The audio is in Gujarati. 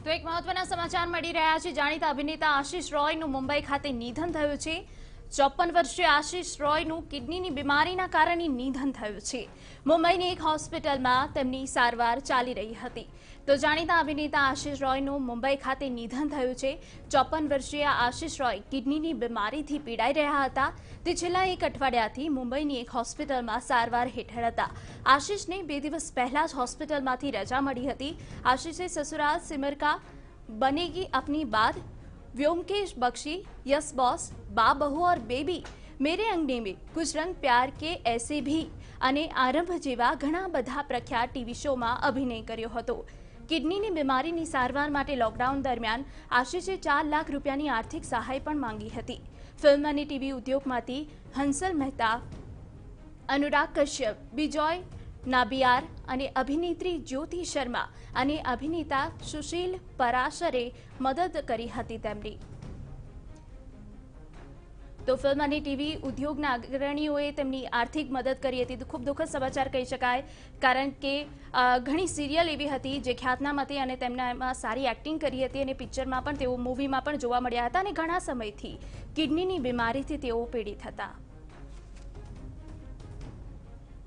તો એક મહત્વના સમાચાર મળી રહ્યા છે। જાણીતા અભિનેતા આશિષ રોયનું મુંબઈ ખાતે નિધન થયું છે। 54 વર્ષીય આશિષ રોયનું કિડનીની બીમારીના કારણે નિધન થયું છે। મુંબઈની એક હોસ્પિટલમાં તેમની સારવાર ચાલી રહી હતી। તો જાણીતા અભિનેતા આશિષ રોયનું મુંબઈ ખાતે નિધન થયું છે। 54 વર્ષીય આશિષ રોય કિડનીની બીમારીથી પીડાઈ રહ્યા હતા। તે છેલ્લા એક અઠવાડિયાથી મુંબઈની એક હોસ્પિટલમાં સારવાર હેઠળ હતા। આશિષને 2 દિવસ પહેલા જ હોસ્પિટલમાંથી રજા મળી હતી। આશિષે સસुराल सिमर का बनेगी अपनी बात, व्योमकेश बख्शी, यस बॉस, बा बहू और बेबी, मेरे अंगने में, कुछ रंग प्यार के ऐसे भी અને આરંભ જેવા ઘણા બધા પ્રખ્યાત ટીવી શોમાં અભિનય કર્યો હતો। કિડનીની બીમારીની સારવાર માટે લોકડાઉન દરમિયાન આશિષે 4 લાખ રૂપિયાની આર્થિક સહાય પણ માંગી હતી। ફિલ્મ અને ટીવી ઉદ્યોગમાંથી હંસલ મહેતા, अनुराग कश्यप, बिजॉय नाबियार અને અભિનેત્રી જ્યોતિ શર્મા અને અભિનેતા સુશીલ પરાશરે મદદ કરી હતી તેમની। તો ફિલ્મ અને ટીવી ઉદ્યોગના અગ્રણીઓએ તેમની આર્થિક મદદ કરી હતી। તો ખૂબ દુઃખદ સમાચાર કહી શકાય, કારણ કે ઘણી સિરિયલ એવી હતી જે ખ્યાતનામ હતી અને તેમના એમાં સારી એક્ટિંગ કરી હતી અને પિક્ચરમાં પણ તેઓ મૂવીમાં પણ જોવા મળ્યા હતા અને ઘણા સમયથી કિડનીની બીમારીથી તેઓ પીડિત હતા।